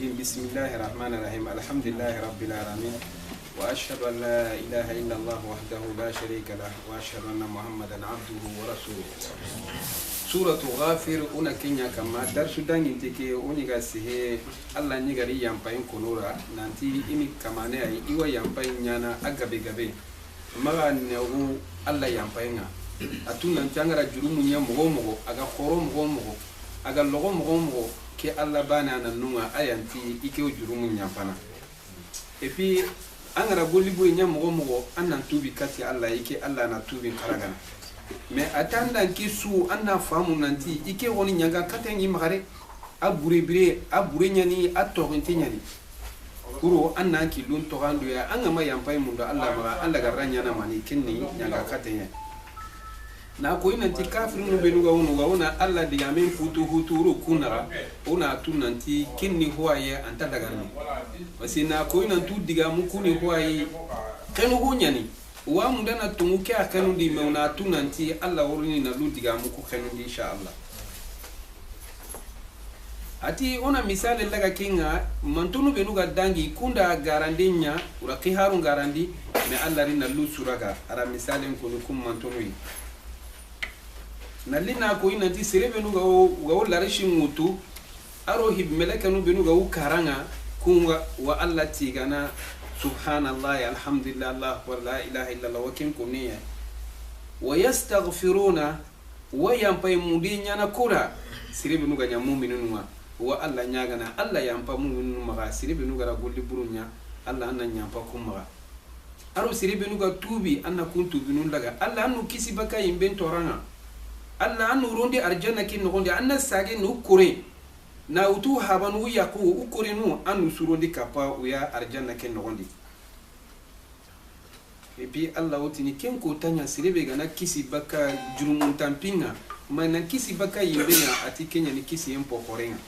بسم الله الرحمن الرحيم الحمد لله رب العالمين وأشهد أن لا إله إلا الله وحده لا شريك له وأشهد أن محمدا عبده ورسوله سورة غافر أنا كنيا كما درس داني تكي أونيغا سيه الله نيغاري يامباين كونورا نانتي إني كما ناي إيوا يامباين نانا أغابي غابي مغا نيغو الله يامباينا أتونا نتانغرا جرومو نيا مغو أغا خورو مغو أغا لغو مغو ke Allah bana nan nunga ayanti ike ujurumu nyampana epi angara golli boy nyamo mo annan tubi kati Allah ike Allah na tubi karagana me atanda kisu anna famu nanti ike woni nyaga katengi magare abure nyani atorente nyani kuro anna ki lun to gandu ya angama yampai mundo Allah ma Allah garanya na mani kinni nyaga katenya na ko inanti kafiru no benuga wona Allah diga men huturu kunara ona tunanti kinni huwaye anta dagarni wasi na ko inantu diga mu kuni huwaye kanu hunyani wa mundana tumuke akanu di meuna tunanti Allah woruni na lu diga mu ku kanu di insha Allah ati ona misale laga kinga mantunu benuga dangi kunda garandinya ura kiharun garandi me Allah rina lu suraga ara misale kunu kum mantunu nalina ko ina ti serebe nu gawo larishi mutu aro hib meleka nu benu gawo karanga kunga wa Allah tigana subhanallah alhamdulillah allah wa la ilaha illa allah wa kin kuniya wa yastaghfiruna wa yampai mudinya na kura serebe nu ganya mu'minun wa Allah nyagana Allah yampa mu'minun maga serebe nu gara golli burunya Allah anna nyampa kumma aro serebe nu ga tubi anna kuntu binun daga Allah anu kisi baka yimben toranga Allah anu rondi arjana kin nogondi anna sage no kore na utu habanu yaku ukore no anu surondi kapa uya arjana kin nogondi epi Allah utini ken ko tanya sirebe gana kisi baka jurumun tampinga mana kisi baka yimbena ati kenya ni kisi empo korenga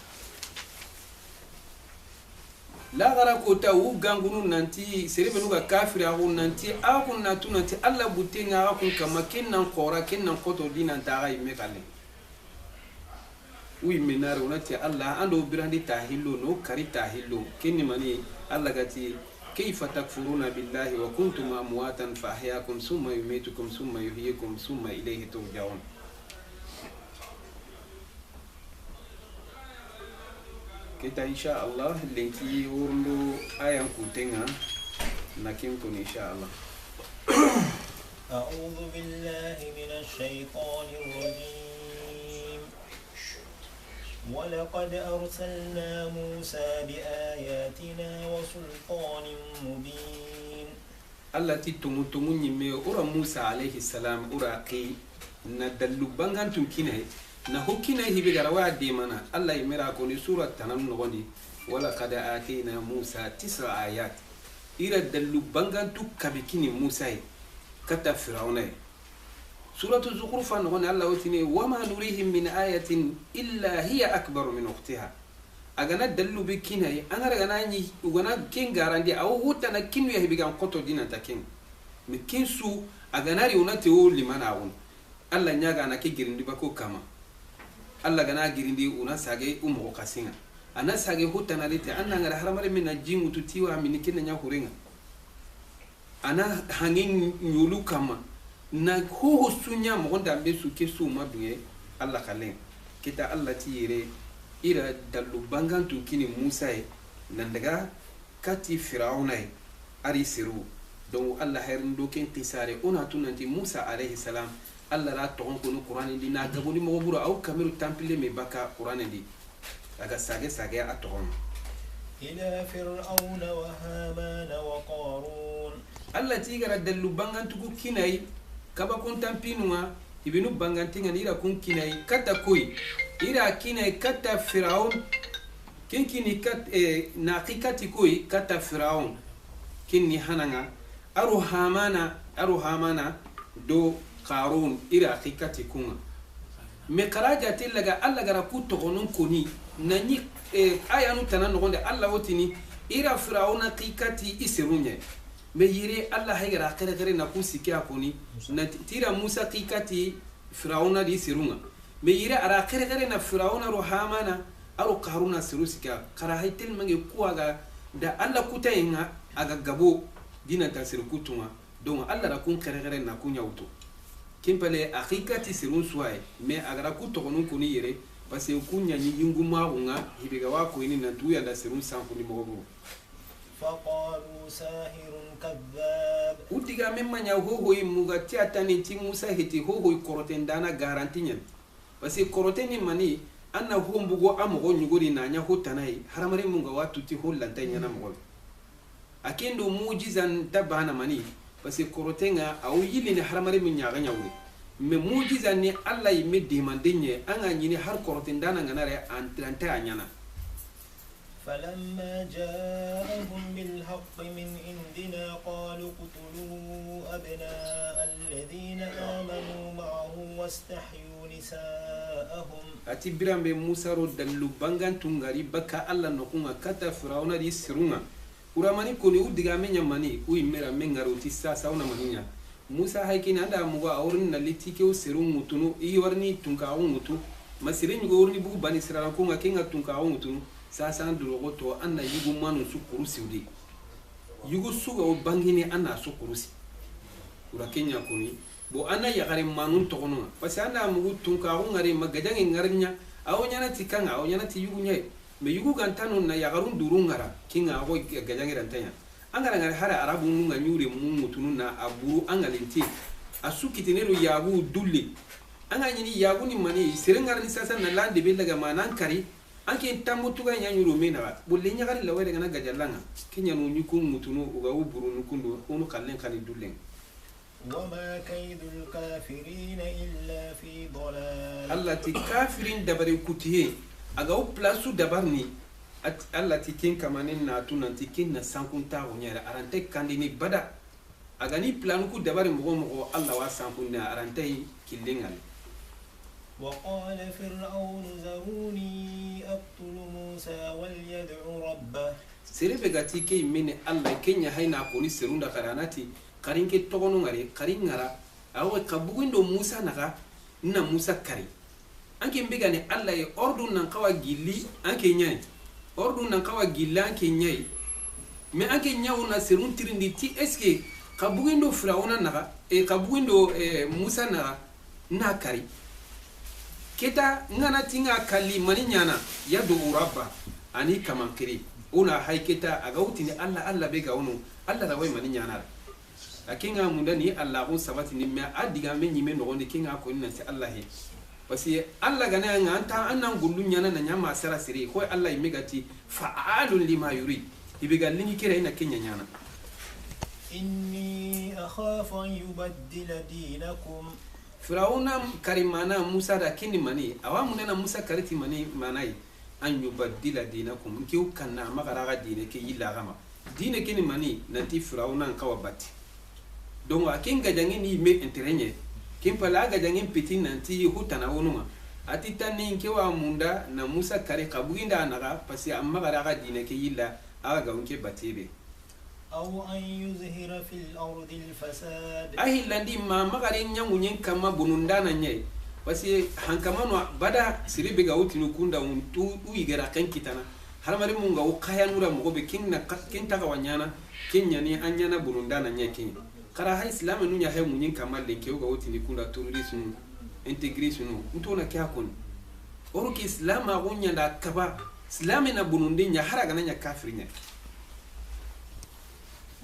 la gara ko ta u gangunu nanti serebe nuga kafira ho nanti akun natu nanti Allah butenga akun kama kennan qora kennan qoto dinan ta ga imme kale wi menar onati Allah ando birandi tahillo no kari tahillo kenni mani Allah gati kayfa takfuruna billahi wa kuntum amwatan fa ahyakum summa yumitukum summa yuhyikum summa ilayhi turja'un kita insha Allah linki urundu ayam kutenga nakim kun insha Allah أعوذ بالله من الشيطان الرجيم ولقد أرسلنا موسى بآياتنا وسلطان مبين التي تمتمني مي أورا موسى عليه السلام أورا قي ندلو بانغان تمكينه na hukina hibi garawa dimana Allah yimira ko ni surat tanan nogoni wala qad atina Musa 9 ayat ira dallu bangantu kabikini Musa kata fir'auna suratu zukhruf nogoni Allah watini wama nurihim min ayatin illa hiya akbar min ukhtiha agana dallu bikina anara ganani ugana kin garandi aw hutana kinu ya hibi gan qoto dina takin mikinsu aganari unate o limana won Allah nyaga na ke girindi bako kama Allah gana girindi una sage umo kasinga ana sage hutana lite anna ngara haramare min jimu tutiwa min kinna nya hurenga ana hangin nyulu kama na ho sunya mo gonda be su ke su maduye Allah kalen kita Allah tire ira dalu bangantu kini Musa nan daga kati Firauna ari siru don Allah herin doken qisare ona tunanti Musa alayhi salam Allah la togon ko no Qur'an di na gaboni mo buru aw kameru tampile me baka Qur'an di daga sage a togon ila fir'auna wa haman wa qarun Allah ti gara dallu bangantu ku kinai kaba kun tampinuma ibinu bangantinga ira kun kinai kata koi ira kinai kata fir'aun kinkini kat na hakikati koi kata fir'aun kinni hananga aru hamana do qarun ira hakikati kunga me karaja tilaga Allah gara ku togonun koni nani ayanu tanan nogonde Allah wotini ira fir'auna hakikati isirunye me yire Allah haygara kare na ku sikia koni na tira Musa hakikati fir'auna di sirunga me yire ara kare na fir'auna ro hamana aro karuna sirusika kara haytel mange kuaga da alla kutayenga aga gabo dina ta sirkutunga donc alla ra kun kere na kunya auto kimpale akikati sirun suai mais agara kutokonun kuni yere parce que kunya ni yinguma unga hibiga wako ini na tuya da sirun sanku ni mogo فقالوا ساحر كذاب udiga memma nya hoho muga tiatani ti musa hiti hoho korotendana garantinyen parce que koroteni mani anna hombugo amogo nyuguri na nya hotanai haramare munga watu ti hollantanya na mogo akendo mujizan tabana mani parce que korotenga au yili ni haramare min nyaga nyawri me mujizan ni alla yimme demandenye anga nyini har korotendana nganare antranta anyana فلما جاءهم بالحق من عندنا قالوا اقتلوا أبناء الذين آمنوا معه واستحيوا نساءهم atibiran be musa ro dallu bangan tungari baka alla nokunga kata firauna di sirunga uramani koni udiga menya mani u imera mengaro ti sasa una maninya musa haikini anda mugo awrin na litike u sirun mutunu i warni tunka u mutu masirin go urni bu bani sirara kunga kinga tunka u mutunu sasa ndurogo to anna yugu manu su kurusi udi yugu suga o bangini anna su kurusi ura kenya koni bo anna yagare manun to kono parce anna mugu tunka u ngari magajangi ngarnya awo nyana tikanga awo nyana ti yugu nyai me yugu gantano na yagarun durungara kinga awo gajangi rantanya angara ngari hara arabu nunga nyure mutunu na aburu angalenti asukitinero yagu dulle anga nyini yagu ni mani serengar ni sasa na lande belaga manan kari anke tamutu ga nyanyuro mena bolle nyagal la wede gana gajalanga kinya no nyukum mutunu uga uburu nukundo onu kallen kali dullen وما كيد الكافرين إلا في ضلال allati kafirin dabare kutiye aga u plasu dabarni allati kin kamanin na tunanti kin na sankunta wonyara arante kandini bada aga ni planu ku dabare mo Allah wa sankunna arante killingal وقال فرعون ذروني أقتل موسى وليدع ربه serebe gati ke mine Allah kenya haina koni serunda karanati karinke togono ngare karingara awe kabugindo Musa naga na Musa kari anke mbega ne Allah e ordu nan kawa gilli anke nyai ordu nan kawa gilla anke nyai me anke nyawu na serun tirindi ti eske kabugindo Firauna naga kabugindo Musa naga na kari keta ngana tinga kali mani nyana ya do urabba ani kamankiri una haiketa agauti ni alla bega onu alla rawai mani nyana akinga mundani alla ko sabati ni me adiga me nyime no gonde kinga ko ni nasi alla he wasi alla gana nganta annan gullu nyana na nyama sara sire ko alla imegati fa'alun lima yurid ibiga lingi kira ina kenya nyana inni akhafu an yubaddila dinakum Firauna karimana Musa da kini mani awamu nena Musa kariti mani manai an yubaddila dinakum ki ukanna magaraga dine ke yilla gama dine kini mani nanti Firauna kawa bati donc akinga jangi ni me interenye kimpala ga jangi piti nanti hutana wonuma atitani ke wa munda na Musa kare kabuinda naga pasi amma magaraga dine ke yilla aga unke batibe أو أن يظهر في الأرض الفساد ahi landi ma magari nyangu nyen kama bunundana nye wasi hankamano bada siribe ga utinu kunda untu uigera kan kitana haramari munga ukaya nura mugobe kinna kinta ga wanyana kinya ni anyana bunundana nye kin kara ha islam nunya hay munyen kama lenke ga utini kunda terrorism integration ntona kya kun oruki islam agunya da kaba islam na bunundi nya haraga nya kafirinya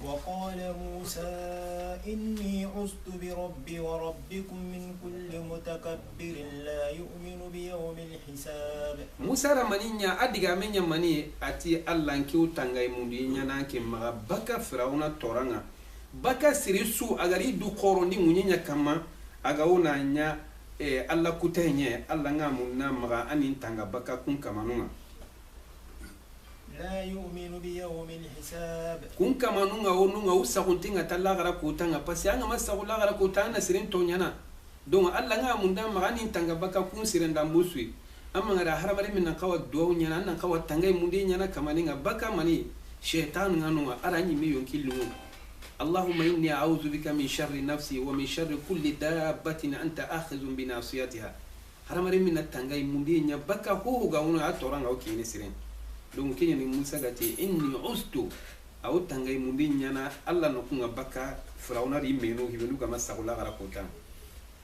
وقال موسى إني عزت بربي وربكم من كل متكبر لا يؤمن بيوم الحساب موسى رمانينيا أديغا منيا ماني أتي الله نكيو تانغاي مودينيا نانكي مغا بكا فراونا تورانغا بكا سيريسو أغاري دو قوروني مونينيا كما أغاونا نيا الله كوتينيا الله نغامونا مغا أنين تانغا بكا كون كمانونا لا يؤمن بيوم الحساب kun kama nunga usa kuntinga talagara kutanga pasi anga masa kulagara kutanga sirin tonyana donc alla nga munda magani tanga baka kun sirin dambuswi amma ngara haramare min kawa do nyana nan kawa tanga mundi nyana kama ninga baka mani shaytan nganu aranyi mi yonkilu allahumma inni a'udhu bika min sharri nafsi wa min sharri kulli dabbatin anta akhizun bi nasiyatiha haramare min tanga imundi nya baka ho ga wono atoranga o kini siren donc kenya ni Musa gati inni ustu aw tanga imundi nya na Allah no kunga baka firauna ri meno hibenu kama sagula gara kota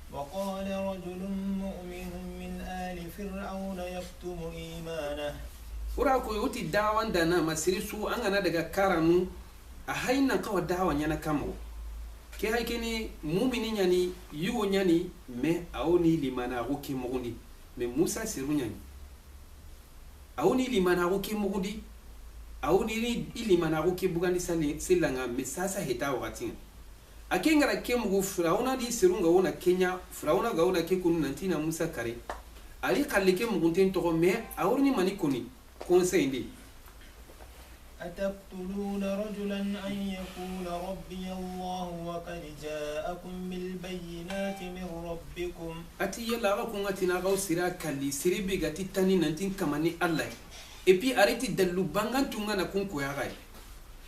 وقال رجل مؤمن من آل فرعون يكتم إيمانه ura ko yoti dawan dana masiri su an gana daga karanu a haina kawa dawa nyana kamo ke haikeni mumini nyani yugo nyani me aoni limana ko ke mogudi me Musa siru nyani aoni limana ko ke mogudi aoni limana ko ke bugandi silanga me sasa heta wakati akengara ke mugu firauna di sirunga wona Kenya firauna ga wona ke kunu nantina Musa kare ali kallike mugunten to me awrni mani koni conseil ndi أتقتلون رجلا أن يقول ربي الله وقد جاءكم بالبينات من ربكم أتي يلا غاكم أتينا غاو سيرا كالي سيري بيغاتي تاني نانتين كماني الله إبي أريتي دلو بانغان تونغانا كون كويا غاي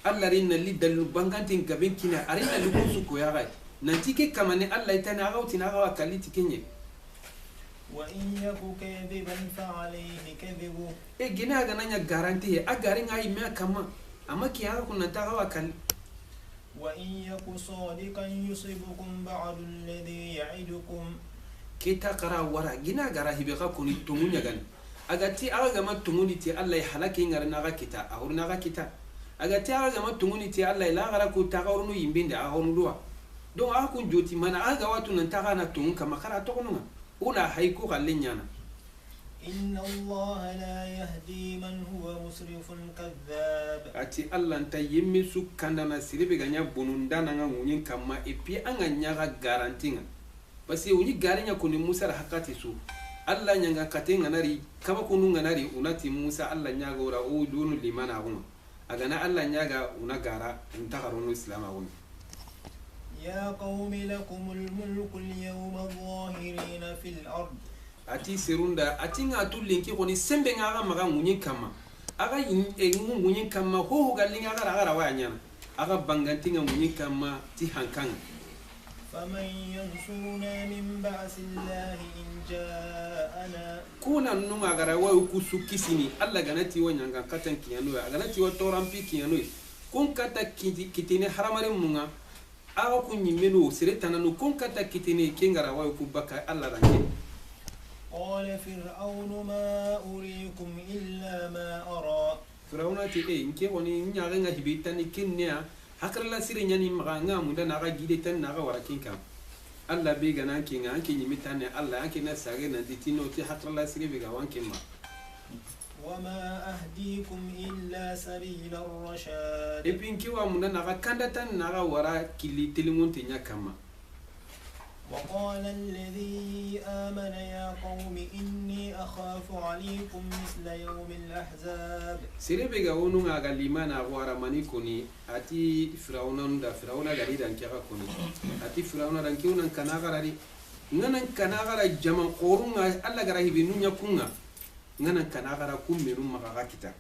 الله رينا لي دلو بانغان تين كابين كينا أرينا لكم سو كويا غاي نانتيكي كماني الله تاني غاو تينا غاو كالي تكيني وإن يكو كذبا فعليه كذبه جينا غنانيا غارانتي أغارين غاي ميا كما أما كي أغاكم نانتا غاو كالي وإن يكو صادقا يصيبكم بعض الذي يعدكم كيتا قرا ورا جينا غارا هيبقا كوني تمونيا غاني agati agama tunguni ti Allah halaki ngara naga kita ahur naga kita agati agama tunguni ti Allah la gara ku tagarunu yimbinde ahonu duwa don aku joti mana aga watu nan tagana tungun kama kara tokonunga una haiku kallinyana inna Allah la yahdi man huwa musrifun kadhab ati Allah nta yimmi su kandana siribe ganya bunundana nga munyin kama epi anga nyaga garantinga basi unyi garinya kuni Musa hakati su Allah nyanga katenga nari kama kununga nari unati Musa Allah nyaga ora o dunu limana huma agana Allah nyaga unagara ntakarunu Islam huma ya qaumi lakumul mulku al-yawma dhahirina fil ard ati serunda ati ngatu linki koni sembe ngaga maga munyi kama aga munyi kama ho galinga gara wanyana aga bangantinga munyi kama ti hankanga فمن ينصرنا من بأس الله إن جاءنا كونا نوما غرا وكوسو كيسيني الله غناتي ونيانغا كاتن كيانو غناتي وتورامبي كيانو كون كاتا كيتيني حراماري مونغا اغا كوني مينو سيرتانا نو كون كاتا كيتيني كينغرا وكوباكا الله رانكي قال فرعون ما أريكم إلا ما أرى فرعون تي انكي وني نياغا هبيتاني كينيا hakarla sire nyani maganga munda naga gide tan naga warakinka Allah be gana kinga anke nyimitane Allah anke na sage na ditino ti hakarla sire be ga wanke ma wama ahdikum illa sabila ar-rashad epinki wa munda naga kanda tan naga wara kili telimonte nyakama وقال الذي آمن يا قوم إني أخاف عليكم مثل يوم الأحزاب سيربيغا ونونغا غاليمانا غوارا مانيكوني أتي فراونا دا فراونا غاري دانكيغا كوني أتي فراونا دانكيونا كناغارا ngana kanagara jama qorunga alla gara hibinunya kunga ngana kanagara kummeru magaga kita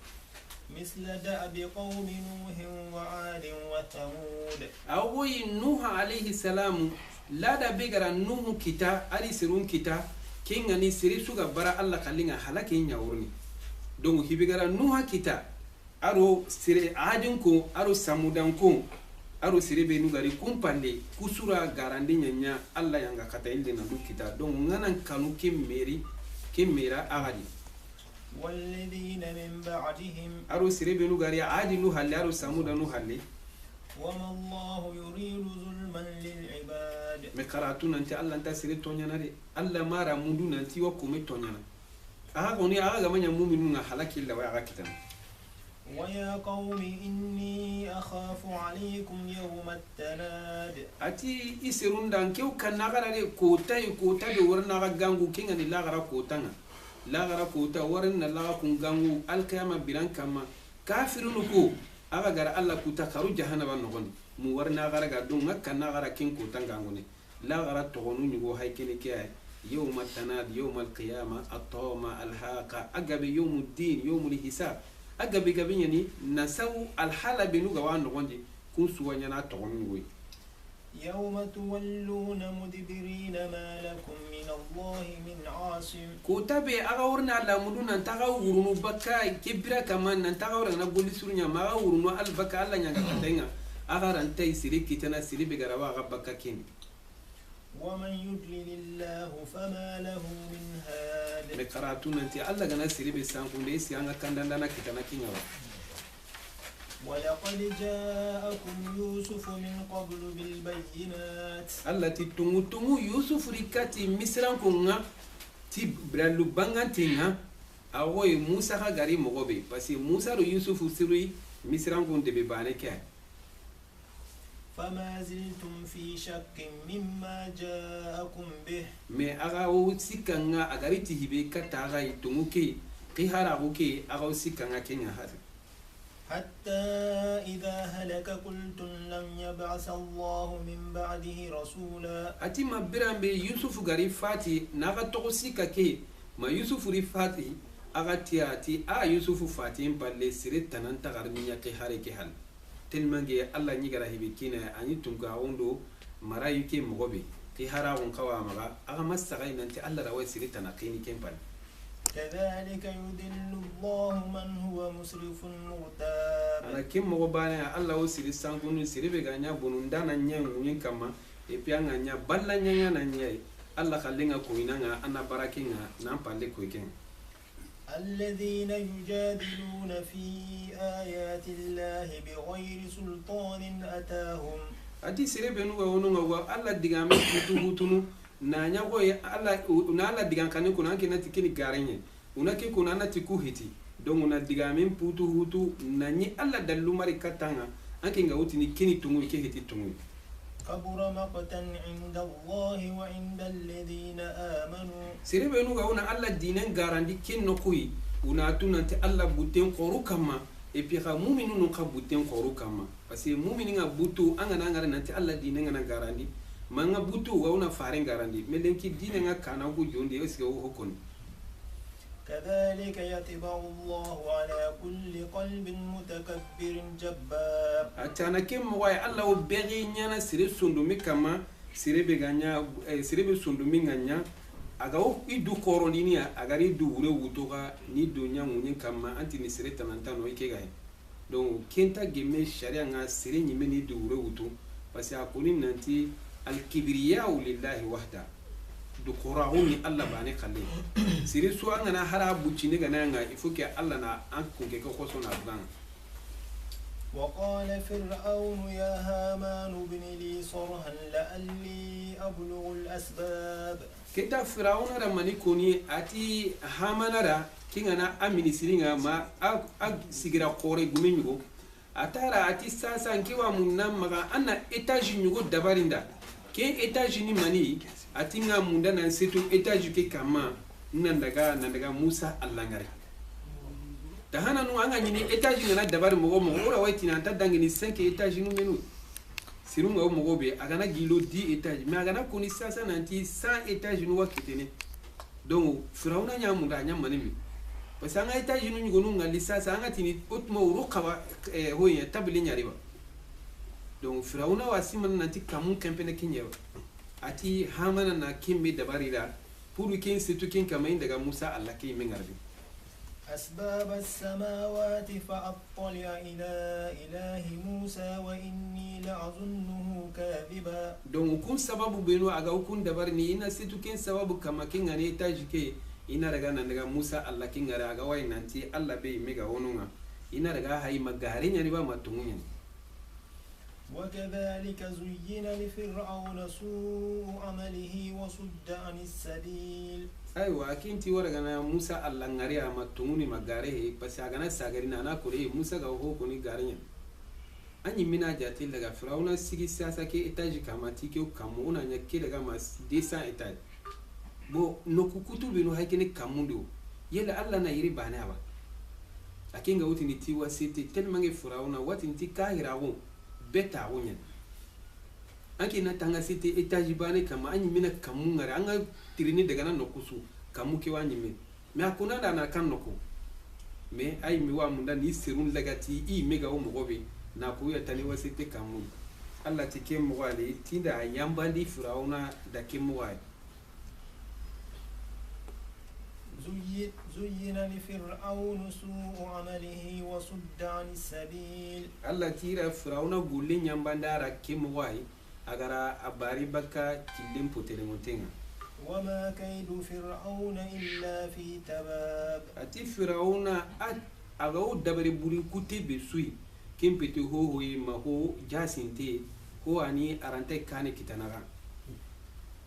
مثل دأب قوم نوح وعاد وثمود أوي نوح عليه السلام لا دا بيغرا نوح كتا أري سرون كتا كينغاني سري سوغا برا الله خلينا حلاكي نياورني دونك هيبيغرا نوح كتا أرو سري عادنكو أرو سمودانكو أرو سري بينوغاري كومباندي كسورا غاراندي نيا الله يانغا كتا إلدي ندو كتا دونك نانا كانو كيميرا أغادي والذين من بعدهم أرو سري بينوغاري عادي نوحالي أرو سمودا نوحالي وما الله يريد ظلما للعباد مكراتون أنت الله أنت سيرت تونيانا دي الله ما رامودون أنت وكم تونيانا أهاغوني أهاغا من يمومنون حلاك إلا ويعاكتن ويا قوم إني أخاف عليكم يوم التناد أتي إسرون دان كيو كان نغرا دي كوتا دي ورنا غانغو كينغا دي لاغرا كوتانا لاغرا كوتا ورنا لاغا كونغانغو القيامة بلان كما كافرون كو aga gara Allah kuta karu jahannaba nogoni mu warna gara ga dunga kana gara kin kuta ngangone la gara togonu nyugo haykene ke yawma tanad yawmal qiyama atama alhaqa agabe yawmuddin yawmul hisab agabe gabe yani nasaw alhala binu ga wan nogondi kun suwanya na togonu ngoy يوم تولون مدبرين ما لكم من الله من عاصم كوتابي أغاورنا على مدونا نتغاورنو بكا كبيرا كمان نتغاورنا نقول سوريا ما غاورنو البكا الله نغاكتينا أغارن تاي سيري كتنا سيري بغروا غبكا كين ومن يضلل الله فما له من هاد بكراتون انت الله غنا سيري بسانكون دي سيانغا كاندانا كتنا كينوا ولقد جاءكم يوسف من قبل بالبينات التي تمو يوسف ركاتي مصران كونغا تي برالو بانغانتينغا أوي موسى غاري مغوبي بس موسى رو يوسف سيري مصران كون دبي بانيكا فما زلتم في شك مما جاءكم به مي أغاو سيكانا أغاري تيهبي كتا أغاي تموكي قيهارا غوكي أغاو سيكانا كينيا هذا حتى إذا هلك قلتم لم يبعث الله من بعده رسولا أتي ما برام بي يوسف غاري فاتي ناغا توسيكا كي ما يوسف ري فاتي أغاتي أتي يوسف فاتي مبالي سيرت تنانتا غارمينيا قيهاري كيهال تلمانجي الله نيغرا هيبكينا اني تونغا وندو مرايكي مغوبي قيهارا ونقوا مغا اغا مسغاي نانتي الله راوي سيرتنا قيني كيمبال كذلك يضل الله من هو مسرف مرتاب انا كيم مغوبانا الله وسيري سانغونو سيري بيغانيا بونندانا نيان نين كما ايبيانغا نيا بالا نيا نانيا الله خلينا كوينا انا باراكينا نامبالي كويكين الذين يجادلون في آيات الله بغير سلطان أتاهم ati serebe nuga wonunga wa alla digame hutunu na nyago alla una alla digan kane kuna ke nati kini garenye una ke kuna nati ku hiti don una digame putu hutu na ni alla dallu mari katanga anke nga utini kini tungu ke hiti tungu كبر مقتا عند الله وعند الذين آمنوا serebe nuga una alla dinen garandi kin no kui una tunante alla buten qoru kama e pi ga mu'minu no ka buten qoru kama parce que mu'mini nga butu angana ngara nanti alla dinen nga garandi manga butu wa una fare garandi melenki dinen nga kana go jonde eske o hokon كذلك يطبع الله على كل قلب متكبر جبار atana kem moy alla o beri nyana sire sondumi kama sire be ganya sire be sondumi nganya aga o idu korolinia agari du wure wutoga ni do nyamunyin kama anti ni sire tananta no ike gai donc kenta gemme sharia nga sire nyime ni du wure wuto parce akoni nanti al kibriya lillahi wahda du qorahuni alla bane khalle sire so angana hara bucine gana nga il faut que alla na an kunke ko so na bang وقال فرعون يا هامان ابن لي صرحا لعلي أبلغ الأسباب كتا فرعون رماني كوني أتي هامان را كينا أميني سيرينغا ما سيغرا قوري غمينيغو أتارا أتي ساسا كيوا منام مغا أنا إتاجي نيغو دباريندا كي إتاجي ني ماني أتي نغا مندا نانسيتو إتاجي كي كاما نندغا موسى اللانغاري tahana nu anga nyini etage ngana dabar mogo mogo ora waiti na ta dangini 5 etage nu menu sirunga mogo be agana gilo 10 etage mais agana koni sasa nanti 100 etage nu wakitene donc firauna nyamunda nyamanimi parce anga etage nu ngonu ngali sasa anga tini otmo urukawa hoye tabli nyariba donc firauna wasiman nanti kamun kempene kinyewa ati hamana na kimbe dabarira pour ken setu ken kamain daga Musa Allah ke mengarbi أسباب السماوات فأطلع إلى إله موسى وإني لأظنه كاذبا donc kun sababu beno aga kun dabarni ina setu ken sababu kama ken ngane tajike ina daga nan daga Musa Allah ken ngara aga wai nanti Allah be mega wonunga ina daga hay magare nyani ba matumunya وكذلك زين لفرعون سوء عمله وصد عن السبيل aywa akinti waraga na Musa Allah ngari ama tunguni magare he pasi agana sagari na na kore Musa ga ho koni garanya anyi mina jati daga Firauna sigi sasa ke etage kama tike kamu una nyake daga mas 200 etage bo no kukutu bino hakene kamundo yela Allah na yiri bana ba akinga uti ni tiwa sete telmange Firauna wati nti kahira wo beta wonya anki na tanga sete etage bane kama anyi mina kamu ngara anga tirini daga na nokusu kamu ke wanyi me akuna da na kan noko me ay mi wa munda ni serun lagati I mega o mogobe na ko ya tani wasete kamu Allah ti ke mugwali tinda yambandi Firauna da ke mugwali زين لفرعون سوء عمله وصد عن السبيل Allah tira Firauna gulle nyambandara ke mugwali agara abari baka killim potele montenga وما كيد فرعون إلا في تباب ati Firauna agaw dabari buri kuti besui kempete ho hoyi maho jasinte ho ani arante kane kitanaga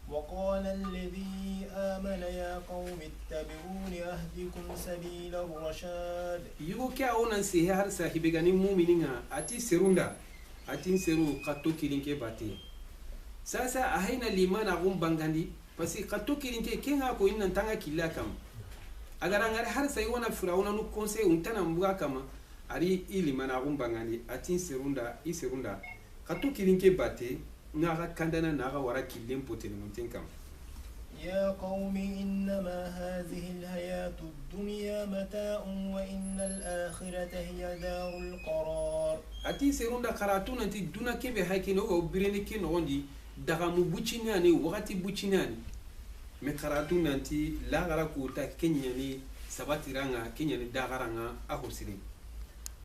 وقال الذي آمن يا قوم اتبعون أهدكم سبيل الرشاد yugo ke awona se har sahibe gani mu'mininga ati serunda ati seru qatto kilinke bate sasa ahaina limana gum bangandi pasi qatto kilinke kenga ko innan tanga killa kam agara ngare har sai wana Firauna nu conseil untana mbuga kama ari ilimana gum bangandi ati serunda qatto kilinke bate naga kandana naga wara killen potele munten kam يا قوم إنما هذه الحياة الدنيا متاع وإن الآخرة هي دار القرار ati serunda karatu nanti duna kebe haike no go birene ke no gondi daga mu bucinani wakati bucinani me karatu nanti la gara ko ta kenyani sabatiranga kenyani dagaranga ahosire